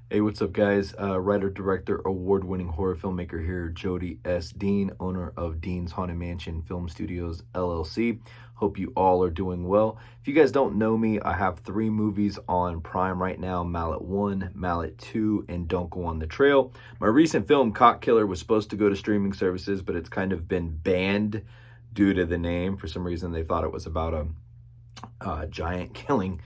Hey, what's up, guys? Writer, director, award-winning horror filmmaker here, Jody S. Dean, owner of Dean's Haunted Mansion Film Studios, LLC. Hope you all are doing well. If you guys don't know me, I have 3 movies on Prime right now, Mallet 1, Mallet 2, and Don't Go on the Trail. My recent film, Cock Killer, was supposed to go to streaming services, but it's kind of been banned due to the name. For some reason, they thought it was about a giant killing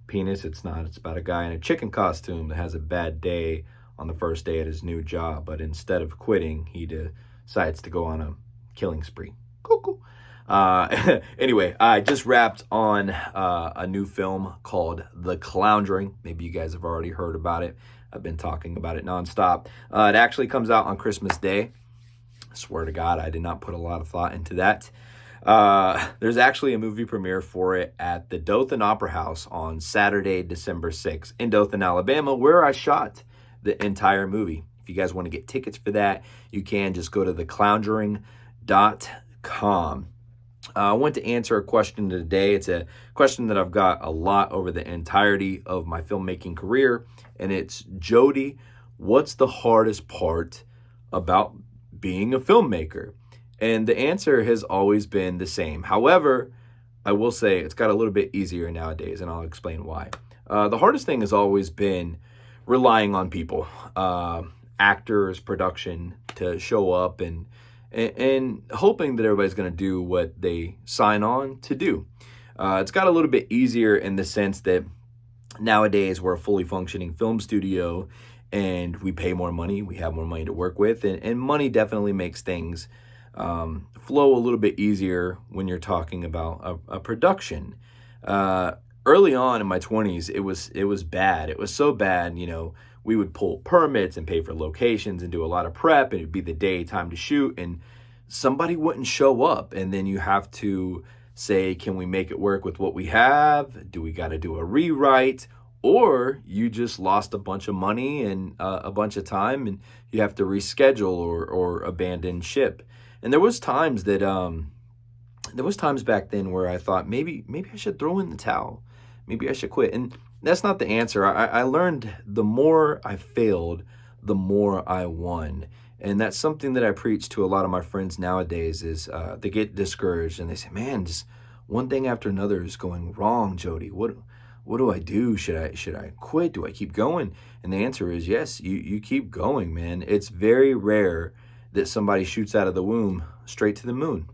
penis. It's not. It's about a guy in a chicken costume that has a bad day on the first day at his new job, but instead of quitting, he decides to go on a killing spree. Cool. Anyway, I just wrapped on a new film called The Cloundering. Maybe you guys have already heard about it. I've been talking about it nonstop. It actually comes out on Christmas Day. I swear to God, I did not put a lot of thought into that. There's actually a movie premiere for it at the Dothan Opera House on Saturday, December 6th in Dothan, Alabama, where I shot the entire movie. If you guys want to get tickets for that, you can just go to thecloundering.com. I want to answer a question today. It's a question that I've got a lot over the entirety of my filmmaking career, and it's, Jody, what's the hardest part about being a filmmaker? And the answer has always been the same. However, I will say it's got a little bit easier nowadays, and I'll explain why. The hardest thing has always been relying on people, actors, production, to show up and hoping that everybody's going to do what they sign on to do. It's got a little bit easier in the sense that nowadays we're a fully functioning film studio and we pay more money, we have more money to work with, and money definitely makes things flow a little bit easier when you're talking about a production. Early on in my 20s, it was bad. It was so bad, we would pull permits and pay for locations and do a lot of prep, and it'd be the day time to shoot, and somebody wouldn't show up, and then you have to say, can we make it work with what we have? Do we got to do a rewrite? Or you just lost a bunch of money and a bunch of time, and you have to reschedule or abandon ship. And there was times back then where I thought maybe I should throw in the towel. Maybe I should quit. And that's not the answer. I learned the more I failed, the more I won. And that's something that I preach to a lot of my friends nowadays is they get discouraged and they say, man, just one thing after another is going wrong, Jody. What do I do? Should I quit? Do I keep going? And the answer is yes, you keep going, man. It's very rare that somebody shoots out of the womb straight to the moon.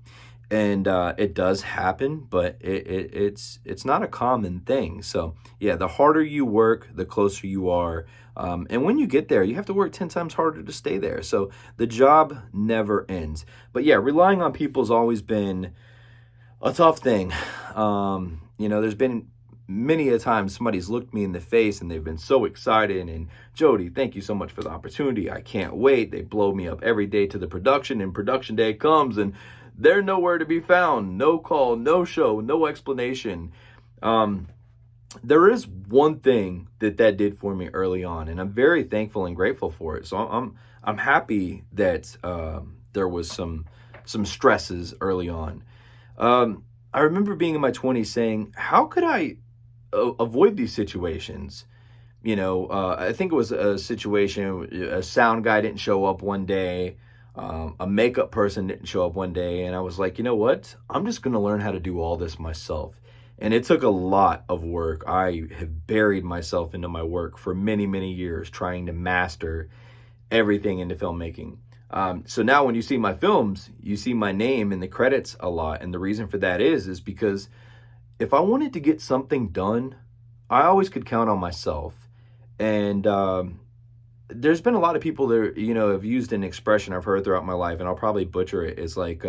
And it does happen, but it's not a common thing. So yeah, the harder you work, the closer you are. And when you get there, you have to work 10 times harder to stay there. So the job never ends. But yeah, relying on people has always been a tough thing. There's been many a time somebody's looked me in the face and they've been so excited, and Jody, thank you so much for the opportunity. I can't wait. They blow me up every day to the production, and production day comes and they're nowhere to be found. No call, no show, no explanation. There is one thing that did for me early on, and I'm very thankful and grateful for it. So I'm happy that there was some stresses early on. I remember being in my 20s saying, how could I avoid these situations? I think it was a situation, a sound guy didn't show up one day, a makeup person didn't show up one day, and I was like, you know what? I'm just going to learn how to do all this myself. And it took a lot of work. I have buried myself into my work for many, many years trying to master everything into filmmaking. So now when you see my films, you see my name in the credits a lot. And the reason for that is because if I wanted to get something done, I always could count on myself. And there's been a lot of people that, have used an expression I've heard throughout my life, and I'll probably butcher it. It's like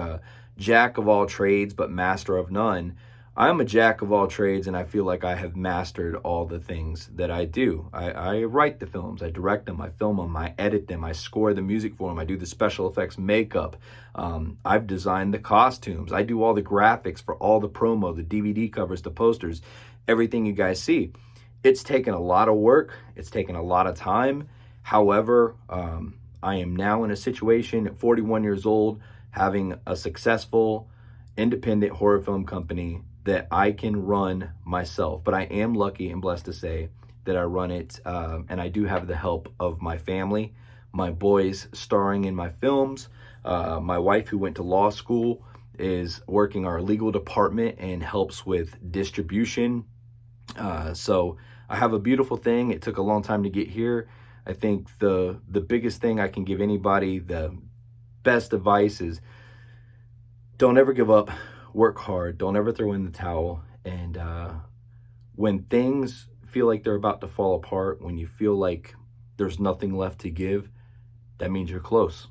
jack of all trades, but master of none. I'm a jack of all trades, and I feel like I have mastered all the things that I do. I write the films, I direct them, I film them, I edit them, I score the music for them, I do the special effects makeup. I've designed the costumes. I do all the graphics for all the promo, the DVD covers, the posters, everything you guys see. It's taken a lot of work. It's taken a lot of time. However, I am now in a situation at 41 years old, having a successful independent horror film company that I can run myself. But I am lucky and blessed to say that I run it, and I do have the help of my family, my boys starring in my films, my wife who went to law school is working our legal department and helps with distribution. So I have a beautiful thing. It took a long time to get here. I think the biggest thing I can give anybody, the best advice is don't ever give up, work hard, don't ever throw in the towel. And when things feel like they're about to fall apart, when you feel like there's nothing left to give, that means you're close.